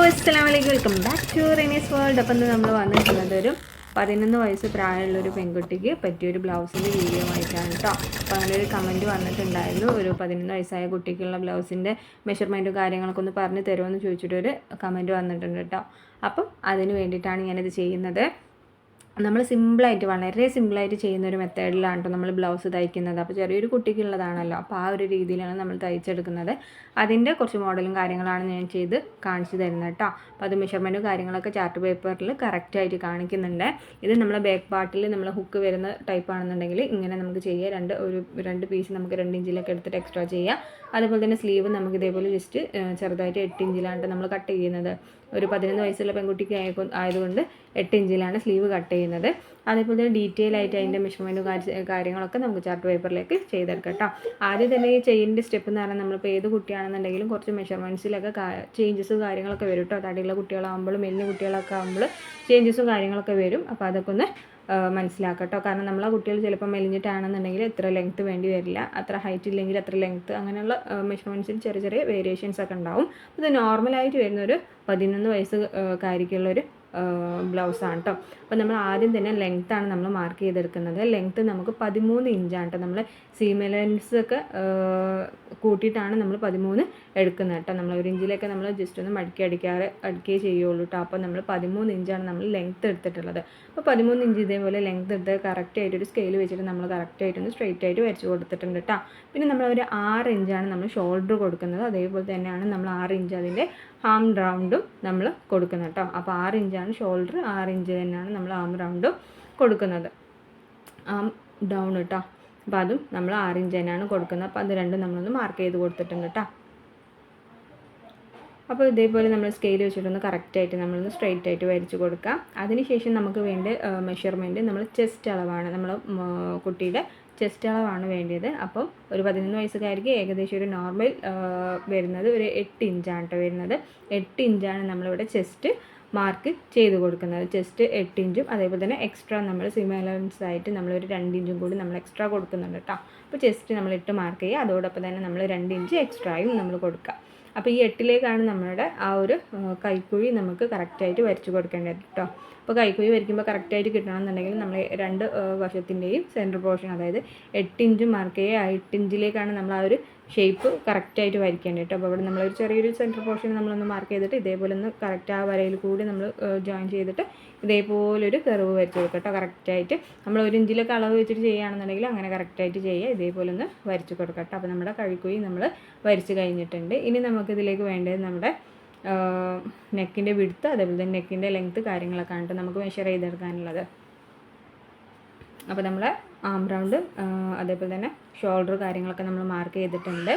അസ്സലാമലൈക്കും, welcome back to Renees world. അപ്പം നമ്മൾ വന്നിട്ടുള്ളത് ഒരു 11 വയസ്സ് പ്രായമുള്ളൊരു പെൺകുട്ടിക്ക് പറ്റിയൊരു ബ്ലൗസിൻ്റെ വീഡിയോ ആയിട്ടാണ് കേട്ടോ. അപ്പോൾ അങ്ങനെ ഒരു കമൻറ്റ് വന്നിട്ടുണ്ടായിരുന്നു, ഒരു 11 വയസ്സായ കുട്ടിക്കുള്ള ബ്ലൗസിൻ്റെ മെഷർമെൻറ്റും കാര്യങ്ങളൊക്കെ ഒന്ന് പറഞ്ഞു തരുമെന്ന് ചോദിച്ചിട്ടൊരു കമൻറ്റ് വന്നിട്ടുണ്ട് കേട്ടോ. അപ്പം അതിന് വേണ്ടിയിട്ടാണ് ഞാനിത് ചെയ്യുന്നത്. നമ്മൾ സിമ്പിളായിട്ട്, വളരെ സിമ്പിളായിട്ട് ചെയ്യുന്ന ഒരു മെത്തേഡിലാണ് കേട്ടോ നമ്മൾ ബ്ലൗസ് തയ്ക്കുന്നത്. അപ്പോൾ ചെറിയൊരു കുട്ടിക്കുള്ളതാണല്ലോ, അപ്പോൾ ആ ഒരു രീതിയിലാണ് നമ്മൾ തയ്ച്ചെടുക്കുന്നത്. അതിൻ്റെ കുറച്ച് മോഡലും കാര്യങ്ങളാണ് ഞാൻ ചെയ്ത് കാണിച്ചു തരുന്നത് കേട്ടോ. അപ്പോൾ അത് മെഷർമെൻറ്റും കാര്യങ്ങളൊക്കെ ചാർട്ട് പേപ്പറിൽ കറക്റ്റായിട്ട് കാണിക്കുന്നുണ്ട്. ഇത് നമ്മളെ ബാക്ക് പാർട്ടിൽ നമ്മൾ ഹുക്ക് വരുന്ന ടൈപ്പ് ആണെന്നുണ്ടെങ്കിൽ ഇങ്ങനെ നമുക്ക് ചെയ്യാം. രണ്ട് പീസ് നമുക്ക് 2 ഇഞ്ചിലൊക്കെ എടുത്തിട്ട് എക്സ്ട്രാ ചെയ്യാം. അതുപോലെ തന്നെ സ്ലീവ് നമുക്ക് ഇതേപോലെ ജസ്റ്റ് ചെറുതായിട്ട് 8 ഇഞ്ചിലാണ് നമ്മൾ കട്ട് ചെയ്യുന്നത്. ഒരു 11 വയസ്സുള്ള പെൺകുട്ടിക്ക് ആയതുകൊണ്ട് 8 ഇഞ്ചിലാണ് സ്ലീവ് കട്ട് ചെയ്യുന്നത്. അതേപോലെ തന്നെ ഡീറ്റെയിൽ ആയിട്ട് അതിൻ്റെ മെഷർമെൻറ്റും കാര്യങ്ങളൊക്കെ നമുക്ക് ചാർട്ട് പേപ്പറിലേക്ക് ചെയ്തെടുക്കാം കേട്ടോ. ആദ്യം തന്നെ ഈ ചെയ്യേണ്ട സ്റ്റെപ്പ് എന്ന് പറഞ്ഞാൽ നമ്മളിപ്പോൾ ഏത് കുട്ടിയാണെന്നുണ്ടെങ്കിലും കുറച്ച് മെഷർമെൻറ്റ്സിലൊക്കെ ചേഞ്ചസും കാര്യങ്ങളൊക്കെ വരും കേട്ടോ. തടിയുള്ള കുട്ടികളാകുമ്പോഴും മെലിഞ്ഞ കുട്ടികളൊക്കെ ആകുമ്പോൾ ചേഞ്ചസും കാര്യങ്ങളൊക്കെ വരും. അപ്പോൾ അതൊക്കെ ഒന്ന് മനസ്സിലാക്കാം കേട്ടോ. കാരണം നമ്മളെ കുട്ടികൾ ചിലപ്പോൾ മെലിഞ്ഞിട്ടാണെന്നുണ്ടെങ്കിൽ എത്ര ലെങ്ത്ത് വേണ്ടി വരില്ല, അത്ര ഹൈറ്റ് ഇല്ലെങ്കിൽ അത്ര ലെങ്ത്ത്, അങ്ങനെയുള്ള മെഷർമെൻറ്റ്സിൽ ചെറിയ ചെറിയ വേരിയേഷൻസ് ഒക്കെ ഉണ്ടാവും. ഇത് നോർമലായിട്ട് വരുന്നൊരു 11 വയസ്സ് കാര്യക്കുള്ളൊരു ബ്ലൗസാണ് കേട്ടോ. അപ്പോൾ നമ്മൾ ആദ്യം തന്നെ ലെങ്ത്താണ് നമ്മൾ മാർക്ക് ചെയ്തെടുക്കുന്നത്. ലെങ്ത്ത് നമുക്ക് 13 ഇഞ്ചാണ് കേട്ടോ. നമ്മൾ സീം അലവൻസ് ഒക്കെ കൂട്ടിയിട്ടാണ് നമ്മൾ 13 എടുക്കുന്നത് കേട്ടോ. നമ്മൾ 1 ഇഞ്ചിലേക്ക് നമ്മൾ ജസ്റ്റ് ഒന്ന് അടുക്കുകയേ ചെയ്യുള്ളൂ കേട്ടോ. അപ്പോൾ നമ്മൾ 13 ഇഞ്ചാണ് നമ്മൾ ലെങ്ത്ത് എടുത്തിട്ടുള്ളത്. അപ്പോൾ 13 ഇഞ്ച് ഇതേപോലെ ലെങ്ത്ത് എടുത്ത് കറക്റ്റായിട്ടൊരു സ്കെയിൽ വെച്ചിട്ട് നമ്മൾ കറക്റ്റായിട്ടൊന്ന് സ്ട്രെയിറ്റ് ആയിട്ട് വരച്ച് കൊടുത്തിട്ടുണ്ട് കേട്ടോ. പിന്നെ നമ്മളൊരു 6 ഇഞ്ചാണ് നമ്മൾ ഷോൾഡർ കൊടുക്കുന്നത്. അതേപോലെ തന്നെയാണ് നമ്മൾ 6 ഇഞ്ച് അതിൻ്റെ ആം റൗണ്ടും നമ്മൾ കൊടുക്കുന്നത് കേട്ടോ. അപ്പോൾ 6 ഇഞ്ചാണ് ഷോൾഡർ, 6 ഇഞ്ച് തന്നെയാണ് നമ്മൾ ആം റൗണ്ടും കൊടുക്കുന്നത്, ആം ഡൗൺ കേട്ടോ. അപ്പോൾ അതും നമ്മൾ 6 ഇഞ്ച് തന്നെയാണ് കൊടുക്കുന്നത്. അപ്പോൾ അത് രണ്ടും നമ്മളൊന്ന് മാർക്ക് ചെയ്ത് കൊടുത്തിട്ടുണ്ട് കേട്ടോ. അപ്പോൾ ഇതേപോലെ നമ്മൾ സ്കെയിൽ വെച്ചിട്ടൊന്ന് കറക്റ്റായിട്ട് നമ്മളൊന്ന് സ്ട്രെയിറ്റ് ആയിട്ട് വരച്ച് കൊടുക്കുക. അതിനുശേഷം നമുക്ക് വേണ്ട മെഷർമെൻറ്റ് നമ്മൾ ചെസ്റ്റ് അളവാണ്, നമ്മൾ കുട്ടിയുടെ ചെസ്റ്റ് അളവാണ് വേണ്ടത്. അപ്പം ഒരു 11 വയസ്സുകാർക്ക് ഏകദേശം ഒരു നോർമൽ വരുന്നത് ഒരു 8 ഇഞ്ചാണ് കേട്ടോ വരുന്നത്. 8 ഇഞ്ചാണ് നമ്മളിവിടെ ചെസ്റ്റ് മാർക്ക് ചെയ്ത് കൊടുക്കുന്നത്. ചെസ്റ്റ് 8 ഇഞ്ചും അതേപോലെ തന്നെ എക്സ്ട്രാ നമ്മൾ സിം അലവൻസ് ആയിട്ട് നമ്മളൊരു 2 ഇഞ്ചും കൂടി നമ്മൾ എക്സ്ട്രാ കൊടുക്കുന്നുണ്ട് കേട്ടോ. അപ്പോൾ ചെസ്റ്റ് നമ്മൾ 8 മാർക്ക് ചെയ്യുക, അതോടൊപ്പം തന്നെ നമ്മൾ 2 ഇഞ്ച് എക്സ്ട്രായും നമ്മൾ കൊടുക്കുക. അപ്പോൾ ഈ 8ലേക്കാണ് നമ്മുടെ ആ ഒരു കൈക്കുഴി നമുക്ക് കറക്റ്റായിട്ട് വരച്ച് കൊടുക്കേണ്ടത് കേട്ടോ. അപ്പോൾ കൈക്കുഴി വരയ്ക്കുമ്പോൾ കറക്റ്റായിട്ട് കിട്ടണമെന്നുണ്ടെങ്കിൽ നമ്മൾ 2 വശത്തിൻ്റെയും സെൻറ്റർ പോർഷൻ, അതായത് 8 ഇഞ്ച് മാർക്ക് ചെയ്യുക, 8 ഇഞ്ചിലേക്കാണ് നമ്മൾ ആ ഒരു ഷേപ്പ് കറക്റ്റായിട്ട് വരയ്ക്കേണ്ടത് കേട്ടോ. അപ്പോൾ അവിടെ നമ്മളൊരു ചെറിയൊരു സെൻറ്റർ പോർഷൻ നമ്മളൊന്ന് മാർക്ക് ചെയ്തിട്ട് ഇതേപോലെ ഒന്ന് കറക്റ്റ് ആ വരയിൽ കൂടി നമ്മൾ ജോയിൻ ചെയ്തിട്ട് ഇതേപോലൊരു കർവ് വരച്ച് കൊടുക്കുക കേട്ടോ. കറക്റ്റായിട്ട് നമ്മൾ 1 ഇഞ്ചിലൊക്കെ അളവ് വെച്ചിട്ട് ചെയ്യുകയാണെന്നുണ്ടെങ്കിൽ അങ്ങനെ കറക്റ്റായിട്ട് ചെയ്യുക, ഇതേപോലെ ഒന്ന് വരച്ച് കൊടുക്കുക കേട്ടോ. അപ്പോൾ നമ്മുടെ കൈക്കുഴി നമ്മൾ വരച്ച് കഴിഞ്ഞിട്ടുണ്ട്. ഇനി നമുക്കിതിലേക്ക് വേണ്ടത് നമ്മുടെ നെക്കിൻ്റെ വിഡ്ത്ത്, അതേപോലെ തന്നെ നെക്കിൻ്റെ ലെങ്ത്ത് കാര്യങ്ങളൊക്കെ ആണ് നമുക്ക് മെഷർ ചെയ്തെടുക്കാനുള്ളത്. അപ്പോൾ നമ്മൾ ആം റൗണ്ട് അതേപോലെ തന്നെ ഷോൾഡർ കാര്യങ്ങളൊക്കെ നമ്മൾ മാർക്ക് ചെയ്തിട്ടുണ്ട്.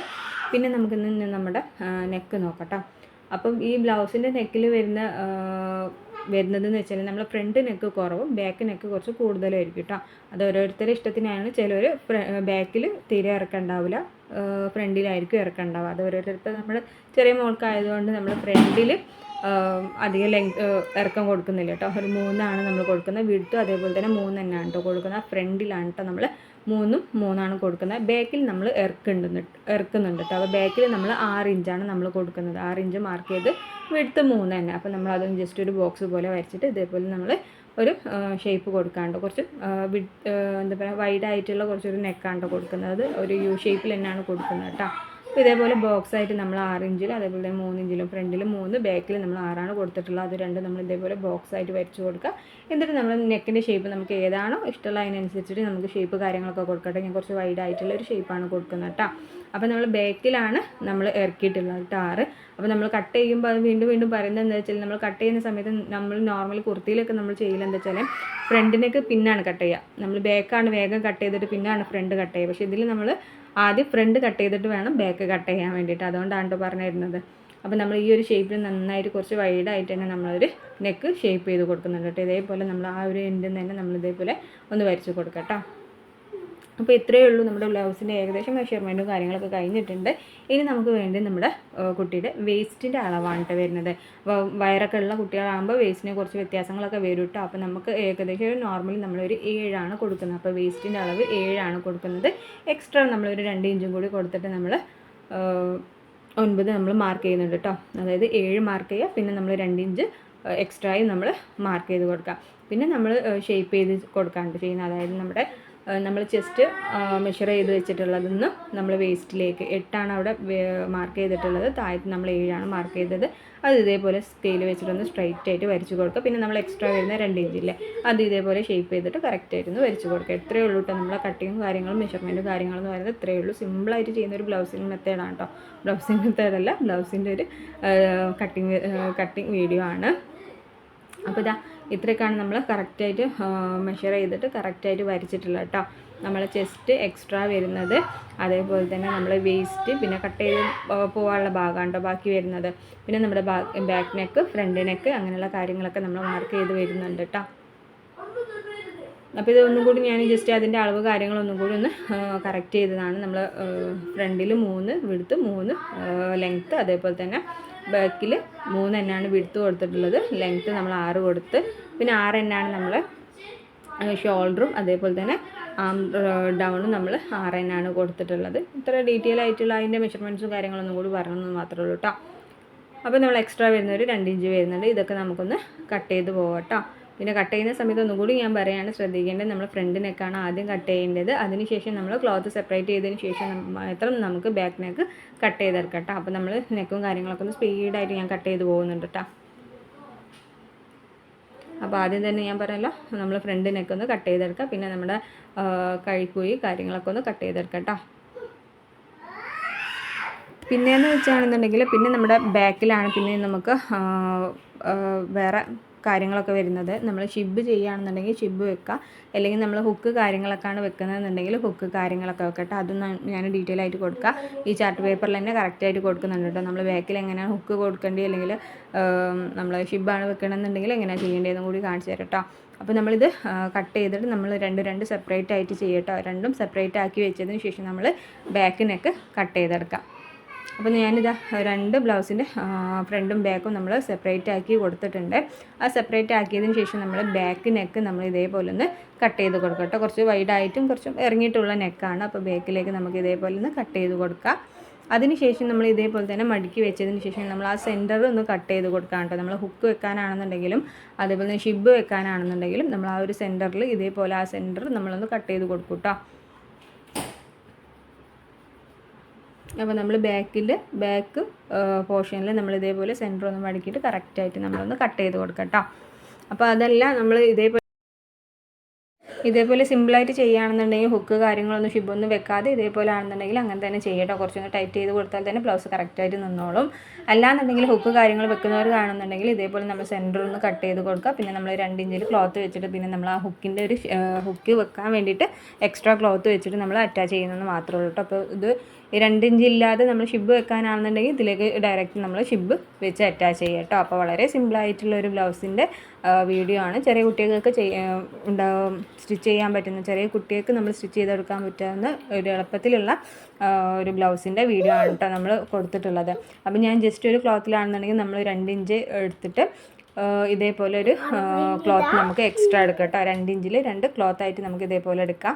പിന്നെ നമുക്കിന്ന് നമ്മുടെ നെക്ക് നോക്കട്ടോ. അപ്പം ഈ ബ്ലൗസിൻ്റെ നെക്കിൽ വരുന്നതെന്ന് വെച്ചാൽ നമ്മൾ ഫ്രണ്ട് നെക്ക് കുറവും ബാക്ക് നെക്ക് കുറച്ച് കൂടുതലായിരിക്കും കേട്ടോ. അത് ഓരോരുത്തരുടെ ഇഷ്ടത്തിനാണ്. ചിലർ ബാക്കിൽ തീരെ ഇറക്കണ്ടാവില്ല, ഫ്രണ്ടിലായിരിക്കും ഇറക്കണ്ടാവുക. അത് ഓരോരുത്തർക്ക് നമ്മൾ ചെറിയ മോൾക്കായതുകൊണ്ട് നമ്മൾ ഫ്രണ്ടിൽ അധികം ഇറക്കം കൊടുക്കുന്നില്ല കേട്ടോ. ഒരു 3 നമ്മൾ കൊടുക്കുന്നത്. വിഡ്ത്തും അതേപോലെ തന്നെ 3 തന്നെയാണ് കേട്ടോ കൊടുക്കുന്നത്. ഫ്രണ്ടിലാണ് കേട്ടോ നമ്മൾ 3 കൊടുക്കുന്നത്. ബാക്കിൽ നമ്മൾ ഇറക്കുന്നുണ്ട് കേട്ടോ. അപ്പോൾ ബാക്കിൽ നമ്മൾ 6 ഇഞ്ചാണ് നമ്മൾ കൊടുക്കുന്നത്. 6 ഇഞ്ച് മാർക്ക് ചെയ്ത് വിഡ്ത്ത് 3 തന്നെ. അപ്പോൾ നമ്മൾ അതൊന്ന് ജസ്റ്റ് ഒരു ബോക്സ് പോലെ വരച്ചിട്ട് ഇതേപോലെ നമ്മൾ ഒരു ഷേപ്പ് കൊടുക്കാണ്ട് കുറച്ച് എന്താ പറയുക വൈഡായിട്ടുള്ള കുറച്ചൊരു നെക്കാണ്ട് കൊടുക്കുന്നത്. ഒരു യു ഷേപ്പിൽ തന്നെയാണ് കൊടുക്കുന്നത് കേട്ടോ. അപ്പോൾ ഇതേപോലെ ബോക്സായിട്ട് നമ്മൾ 6 ഇഞ്ചിലും അതേപോലെ 3 ഇഞ്ചിലും ഫ്രണ്ടിൽ 3 ബാക്കിൽ നമ്മൾ 6 കൊടുത്തിട്ടുള്ളത്. അത് രണ്ടും നമ്മൾ ഇതേപോലെ ബോക്സായിട്ട് വരച്ച് കൊടുക്കുക. എന്നിട്ട് നമ്മൾ നെക്കിൻ്റെ ഷേപ്പ് നമുക്ക് ഏതാണോ ഇഷ്ടമുള്ള അതിനനുസരിച്ചിട്ട് നമുക്ക് ഷേപ്പ് കാര്യങ്ങളൊക്കെ കൊടുക്കട്ടെ. ഞാൻ കുറച്ച് വൈഡായിട്ടുള്ള ഒരു ഷേപ്പാണ് കൊടുക്കുന്നത് കേട്ടോ. അപ്പോൾ നമ്മൾ ബാക്കിലാണ് നമ്മൾ ഇറക്കിയിട്ടുള്ളത് കേട്ടോ 6. അപ്പോൾ നമ്മൾ കട്ട് ചെയ്യുമ്പോൾ അത് വീണ്ടും പറയുന്നത് എന്താ വെച്ചാൽ, നമ്മൾ കട്ട് ചെയ്യുന്ന സമയത്ത് നമ്മൾ നോർമൽ കുർത്തിയിലൊക്കെ നമ്മൾ ചെയ്യില്ല എന്താ വെച്ചാൽ ഫ്രണ്ടിനൊക്കെ പിന്നാണ് കട്ട് ചെയ്യുക. നമ്മൾ ബാക്കാണ് വേഗം കട്ട് ചെയ്തിട്ട് പിന്നാണ് ഫ്രണ്ട് കട്ട് ചെയ്യുക. പക്ഷേ ഇതിൽ നമ്മൾ ആദ്യം ഫ്രണ്ട് കട്ട് ചെയ്തിട്ട് വേണം ബാക്ക് കട്ട് ചെയ്യാൻ വേണ്ടിയിട്ട്. അതുകൊണ്ടാണ് കേട്ടോ പറഞ്ഞു തരുന്നത്. അപ്പോൾ നമ്മൾ ഈ ഒരു ഷേപ്പിൽ നന്നായിട്ട് കുറച്ച് വൈഡായിട്ട് തന്നെ നമ്മളൊരു നെക്ക് ഷേപ്പ് ചെയ്ത് കൊടുക്കുന്നുണ്ട് കേട്ടോ. ഇതേപോലെ നമ്മൾ ആ ഒരു എൻഡിൽ തന്നെ നമ്മൾ ഇതേപോലെ ഒന്ന് വരച്ച് കൊടുക്കാം കേട്ടോ. അപ്പോൾ ഇത്രയേ ഉള്ളൂ. നമ്മുടെ ബ്ലൗസിൻ്റെ ഏകദേശം മെഷർമെൻറ്റും കാര്യങ്ങളൊക്കെ കഴിഞ്ഞിട്ടുണ്ട്. ഇനി നമുക്ക് വേണ്ടി നമ്മുടെ കുട്ടിയുടെ വേസ്റ്റിൻ്റെ അളവാണ് കേട്ടോ വരുന്നത്. അപ്പോൾ വയറൊക്കെ ഉള്ള കുട്ടികളാകുമ്പോൾ വേസ്റ്റിന് കുറച്ച് വ്യത്യാസങ്ങളൊക്കെ വരും കേട്ടോ. അപ്പോൾ നമുക്ക് ഏകദേശം നോർമലി നമ്മളൊരു 7 കൊടുക്കുന്നത്. അപ്പോൾ വേസ്റ്റിൻ്റെ അളവ് 7 കൊടുക്കുന്നത്. എക്സ്ട്രാ നമ്മളൊരു 2 ഇഞ്ചും കൂടി കൊടുത്തിട്ട് നമ്മൾ 9 നമ്മൾ മാർക്ക് ചെയ്യുന്നുണ്ട് കേട്ടോ. അതായത് 7 മാർക്ക് ചെയ്യുക, പിന്നെ നമ്മൾ 2 ഇഞ്ച് എക്സ്ട്രായി നമ്മൾ മാർക്ക് ചെയ്ത് കൊടുക്കുക. പിന്നെ നമ്മൾ ഷേപ്പ് ചെയ്ത് കൊടുക്കാണ്ട് ചെയ്യുന്നത്, അതായത് നമ്മൾ ചെസ്റ്റ് മെഷർ ചെയ്ത് വെച്ചിട്ടുള്ളതിൽ നിന്ന് നമ്മൾ വേസ്റ്റിലേക്ക് 8 അവിടെ മാർക്ക് ചെയ്തിട്ടുള്ളത്, താഴത്ത് നമ്മൾ 7 മാർക്ക് ചെയ്തത്. അത് ഇതേപോലെ സ്കെയിൽ വെച്ചിട്ടൊന്ന് സ്ട്രൈറ്റ് ആയിട്ട് വരച്ച് കൊടുക്കുക. പിന്നെ നമ്മൾ എക്സ്ട്രാ വരുന്ന 2 ഇഞ്ചില്ലേ, അത് ഇതേപോലെ ഷേപ്പ് ചെയ്തിട്ട് കറക്റ്റായിട്ടൊന്ന് വരച്ച് കൊടുക്കുക. ഇത്രയേ ഉള്ളൂ കേട്ടോ. നമ്മളെ കട്ടിങ്ങും കാര്യങ്ങളും മെഷർമെൻറ്റും കാര്യങ്ങളെന്ന് പറയുന്നത് ഇത്രയേ ഉള്ളൂ. സിമ്പിളായിട്ട് ചെയ്യുന്ന ഒരു ബ്ലൗസിങ് മെത്തേഡാണ് കേട്ടോ. ബ്ലൗസിങ് മെത്തേഡല്ല, ബ്ലൗസിൻ്റെ ഒരു കട്ടിങ് വീഡിയോ ആണ്. അപ്പോൾ ഇതാ ഇത്രയൊക്കെയാണ് നമ്മൾ കറക്റ്റായിട്ട് മെഷർ ചെയ്തിട്ട് കറക്റ്റായിട്ട് വരച്ചിട്ടുള്ളത് കേട്ടോ. നമ്മൾ ചെസ്റ്റ് എക്സ്ട്രാ വരുന്നത്, അതേപോലെ തന്നെ നമ്മൾ വേസ്റ്റ്, പിന്നെ കട്ട് ചെയ്ത് പോകാനുള്ള ഭാഗമാണ് കേട്ടോ ബാക്കി വരുന്നത്. പിന്നെ നമ്മുടെ ബാക്ക് നെക്ക്, ഫ്രണ്ട് നെക്ക്, അങ്ങനെയുള്ള കാര്യങ്ങളൊക്കെ നമ്മൾ മാർക്ക് ചെയ്ത് വരുന്നുണ്ട് കേട്ടോ. അപ്പോൾ ഇതൊന്നും കൂടി ഞാൻ ജസ്റ്റ് അതിൻ്റെ അളവ് കാര്യങ്ങളൊന്നും കൂടി ഒന്ന് കറക്റ്റ് ചെയ്തതാണ്. നമ്മൾ ഫ്രണ്ടിൽ 3 വിഡ്ത്ത്, 3 ലെങ്ത്ത്, അതേപോലെ തന്നെ ബാക്കിൽ 3 എന്നാണ് വിഡ്ത്ത് കൊടുത്തിട്ടുള്ളത്. ലെങ്ത്ത് നമ്മൾ 6 കൊടുത്ത്, പിന്നെ 6 എന്നാണ് നമ്മൾ ഷോൾഡറും അതേപോലെ തന്നെ ആം ഡൗണും നമ്മൾ 6 എന്നാണ് കൊടുത്തിട്ടുള്ളത്. ഇത്ര ഡീറ്റെയിൽ ആയിട്ടുള്ള അതിൻ്റെ മെഷർമെൻറ്റ്സും കാര്യങ്ങളൊന്നും കൂടി പറഞ്ഞെന്ന് മാത്രമേ ഉള്ളൂ കേട്ടോ. അപ്പോൾ നമ്മൾ എക്സ്ട്രാ വരുന്നൊരു 2 ഇഞ്ച് വരുന്നുണ്ട്. ഇതൊക്കെ നമുക്കൊന്ന് കട്ട് ചെയ്ത് പോകാം കേട്ടോ. പിന്നെ കട്ട് ചെയ്യുന്ന സമയത്ത് ഒന്നുകൂടി ഞാൻ പറയുകയാണ് ശ്രദ്ധിക്കേണ്ടത്, നമ്മൾ ഫ്രണ്ട് നെക്കാണ് ആദ്യം കട്ട് ചെയ്യേണ്ടത്. അതിനുശേഷം നമ്മൾ ക്ലോത്ത് സെപ്പറേറ്റ് ചെയ്തതിന് ശേഷം മാത്രം നമുക്ക് ബാക്ക് നെക്ക് കട്ട് ചെയ്തെടുക്കാം കേട്ടോ. അപ്പോൾ നമ്മൾ നെക്കും കാര്യങ്ങളൊക്കെ ഒന്ന് സ്പീഡായിട്ട് ഞാൻ കട്ട് ചെയ്ത് പോകുന്നുണ്ട് കേട്ടോ. അപ്പോൾ ആദ്യം തന്നെ ഞാൻ പറയല്ലോ, നമ്മൾ ഫ്രണ്ട് നെക്ക് ഒന്ന് കട്ട് ചെയ്തെടുക്കാം. പിന്നെ നമ്മുടെ കൈക്കുഴി കാര്യങ്ങളൊക്കെ ഒന്ന് കട്ട് ചെയ്തെടുക്കാം കേട്ടോ. പിന്നെയെന്ന് വെച്ചാണെന്നുണ്ടെങ്കിൽ പിന്നെ നമ്മുടെ ബാക്കിലാണ് പിന്നെ നമുക്ക് വേറെ കാര്യങ്ങളൊക്കെ വരുന്നത്. നമ്മൾ ഷിബ് ചെയ്യുകയാണെന്നുണ്ടെങ്കിൽ ഷിബ് വെക്കുക, അല്ലെങ്കിൽ നമ്മൾ ഹുക്ക് കാര്യങ്ങളൊക്കെയാണ് വെക്കുന്നതെന്നുണ്ടെങ്കിൽ ഹുക്ക് കാര്യങ്ങളൊക്കെ വെക്കട്ടെ. അതും ഞാൻ ഡീറ്റെയിൽ ആയിട്ട് കൊടുക്കുക. ഈ ചാർട്ട് പേപ്പറിൽ തന്നെ കറക്റ്റായിട്ട് കൊടുക്കുന്നുണ്ട് കേട്ടോ. നമ്മൾ ബാക്കിൽ എങ്ങനെയാണ് ഹുക്ക് കൊടുക്കേണ്ടത്, അല്ലെങ്കിൽ നമ്മൾ ഷിബാണ് വെക്കണമെന്നുണ്ടെങ്കിൽ എങ്ങനെയാണ് ചെയ്യേണ്ടതെന്നും കൂടി കാണിച്ചു തരാം കേട്ടോ. അപ്പോൾ നമ്മളിത് കട്ട് ചെയ്തിട്ട് നമ്മൾ രണ്ട് സെപ്പറേറ്റ് ആയിട്ട് ചെയ്യട്ടോ. രണ്ടും സെപ്പറേറ്റ് ആക്കി വെച്ചതിന് ശേഷം നമ്മൾ ബാക്ക് നെക്ക് കട്ട് ചെയ്തെടുക്കാം. അപ്പോൾ ഞാനിതാ 2 ബ്ലൗസിൻ്റെ ഫ്രണ്ടും ബാക്കും നമ്മൾ സെപ്പറേറ്റ് ആക്കി കൊടുത്തിട്ടുണ്ട്. ആ സെപ്പറേറ്റ് ആക്കിയതിന് ശേഷം നമ്മൾ ബാക്ക് നെക്ക് നമ്മൾ ഇതേപോലെ ഒന്ന് കട്ട് ചെയ്ത് കൊടുക്കട്ടോ. കുറച്ച് വൈഡായിട്ടും കുറച്ചും ഇറങ്ങിയിട്ടുള്ള നെക്കാണ്. അപ്പോൾ ബാക്കിലേക്ക് നമുക്ക് ഇതേപോലെ ഒന്ന് കട്ട് ചെയ്ത് കൊടുക്കാം. അതിനുശേഷം നമ്മൾ ഇതേപോലെ തന്നെ മടക്കി വെച്ചതിന് ശേഷം നമ്മൾ ആ സെൻറ്റർ ഒന്ന് കട്ട് ചെയ്ത് കൊടുക്കാം കേട്ടോ. നമ്മൾ ഹുക്ക് വെക്കാനാണെന്നുണ്ടെങ്കിലും അതേപോലെ തന്നെ ഷിബ് വെക്കാനാണെന്നുണ്ടെങ്കിലും നമ്മൾ ആ ഒരു സെൻറ്ററിൽ ഇതേപോലെ ആ സെൻറ്റർ നമ്മളൊന്ന് കട്ട് ചെയ്ത് കൊടുക്കും കേട്ടോ. അപ്പോൾ നമ്മൾ ബാക്ക് പോർഷനിൽ നമ്മൾ ഇതേപോലെ സെൻറ്റർ ഒന്ന് മടക്കിയിട്ട് കറക്റ്റായിട്ട് നമ്മളൊന്ന് കട്ട് ചെയ്ത് കൊടുക്കാം കേട്ടോ. അപ്പോൾ അതെല്ലാം നമ്മൾ ഇതേപോലെ സിമ്പിളായിട്ട് ചെയ്യുകയാണെന്നുണ്ടെങ്കിൽ ഹുക്ക് കാര്യങ്ങളൊന്നും ഷിബൊന്നും വെക്കാതെ ഇതേപോലെ ആണെന്നുണ്ടെങ്കിൽ അങ്ങനെ തന്നെ ചെയ്യട്ടോ. കുറച്ചൊന്ന് ടൈറ്റ് ചെയ്ത് കൊടുത്താൽ തന്നെ ബ്ലൗസ് കറക്റ്റായിട്ട് നിന്നോളും. അല്ലാന്നുണ്ടെങ്കിൽ ഹുക്ക് കാര്യങ്ങൾ വെക്കുന്നവർ കാണുന്നുണ്ടെങ്കിൽ ഇതേപോലെ നമ്മൾ സെൻറ്റർ ഒന്ന് കട്ട് ചെയ്ത് കൊടുക്കുക. പിന്നെ നമ്മൾ 2 ഇഞ്ചിൽ ക്ലോത്ത് വെച്ചിട്ട് പിന്നെ നമ്മൾ ആ ഹുക്കിൻ്റെ ഒരു ഹുക്ക് വെക്കാൻ വേണ്ടിയിട്ട് എക്സ്ട്രാ ക്ലോത്ത് വെച്ചിട്ട് നമ്മൾ അറ്റാച്ച് ചെയ്യുന്നത് മാത്രമേ ഉള്ളൂ കേട്ടോ. അപ്പോൾ ഇത് 2 ഇഞ്ച് ഇല്ലാതെ നമ്മൾ ഷിബ് വെക്കാനാണെന്നുണ്ടെങ്കിൽ ഇതിലേക്ക് ഡയറക്റ്റ് നമ്മൾ ഷിബ് വെച്ച് അറ്റാച്ച് ചെയ്യുക കേട്ടോ. അപ്പോൾ വളരെ സിമ്പിളായിട്ടുള്ള ഒരു ബ്ലൗസിൻ്റെ വീഡിയോ ആണ്. ചെറിയ കുട്ടികൾക്ക് സ്റ്റിച്ച് ചെയ്യാൻ പറ്റുന്ന, ചെറിയ കുട്ടികൾക്ക് നമ്മൾ സ്റ്റിച്ച് ചെയ്തെടുക്കാൻ പറ്റാവുന്ന ഒരു എളുപ്പത്തിലുള്ള ഒരു ബ്ലൗസിൻ്റെ വീഡിയോ ആണ് കേട്ടോ നമ്മൾ കൊടുത്തിട്ടുള്ളത്. അപ്പോൾ ഞാൻ ജസ്റ്റ് ഒരു ക്ലോത്തിലാണെന്നുണ്ടെങ്കിൽ നമ്മൾ 2 ഇഞ്ച് എടുത്തിട്ട് ഇതേപോലെ ഒരു ക്ലോത്ത് നമുക്ക് എക്സ്ട്രാ എടുക്കാം കേട്ടോ. 2 ഇഞ്ചിൽ 2 ക്ലോത്തായിട്ട് നമുക്ക് ഇതേപോലെ എടുക്കാം.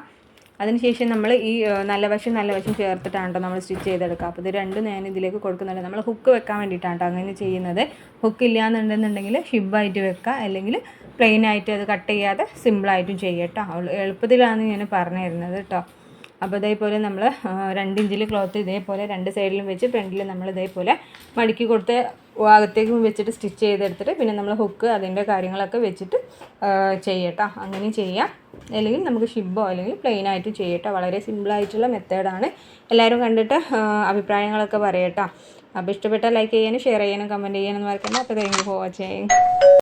അതിനുശേഷം നമ്മൾ ഈ നല്ല വശം ചേർത്തിട്ടാണ് കേട്ടോ നമ്മൾ സ്റ്റിച്ച് ചെയ്തെടുക്കുക. അപ്പോൾ ഇത് രണ്ടും ഞാൻ ഇതിലേക്ക് കൊടുക്കുന്നുണ്ട്. നമ്മൾ ഹുക്ക് വെക്കാൻ വേണ്ടിയിട്ടാണ് കേട്ടോ അങ്ങനെ ചെയ്യുന്നത്. ഹുക്ക് ഇല്ലയെന്നുണ്ടെന്നുണ്ടെങ്കിൽ ഷിബായിട്ട് വെക്കുക, അല്ലെങ്കിൽ പ്ലെയിനായിട്ട് അത് കട്ട് ചെയ്യാതെ സിമ്പിളായിട്ടും ചെയ്യുക കേട്ടോ. എളുപ്പത്തിലാണ് ഞാൻ പറഞ്ഞു തരുന്നത് കേട്ടോ. അപ്പോൾ ഇതേപോലെ നമ്മൾ 2 ഇഞ്ചിൽ ക്ലോത്ത് ഇതേപോലെ 2 സൈഡിലും വെച്ച് ഫ്രണ്ടിൽ നമ്മൾ ഇതേപോലെ മടക്കി കൊടുത്ത് ഭാഗത്തേക്കും വെച്ചിട്ട് സ്റ്റിച്ച് ചെയ്തെടുത്തിട്ട് പിന്നെ നമ്മൾ ഹുക്ക് അതിൻ്റെ കാര്യങ്ങളൊക്കെ വെച്ചിട്ട് ചെയ്യട്ടോ. അങ്ങനെ ചെയ്യാം, അല്ലെങ്കിൽ നമുക്ക് ഷിബോ അല്ലെങ്കിൽ പ്ലെയിനായിട്ട് ചെയ്യട്ടോ. വളരെ സിമ്പിളായിട്ടുള്ള മെത്തേഡാണ്. എല്ലാവരും കണ്ടിട്ട് അഭിപ്രായങ്ങളൊക്കെ പറയട്ടോ. അപ്പോൾ ഇഷ്ടപ്പെട്ടാൽ ലൈക്ക് ചെയ്യാനും ഷെയർ ചെയ്യാനും കമൻറ്റ് ചെയ്യാനും മറക്കണ്ട. അപ്പോൾ താങ്ക് യു ഫോർ വാച്ചിങ്.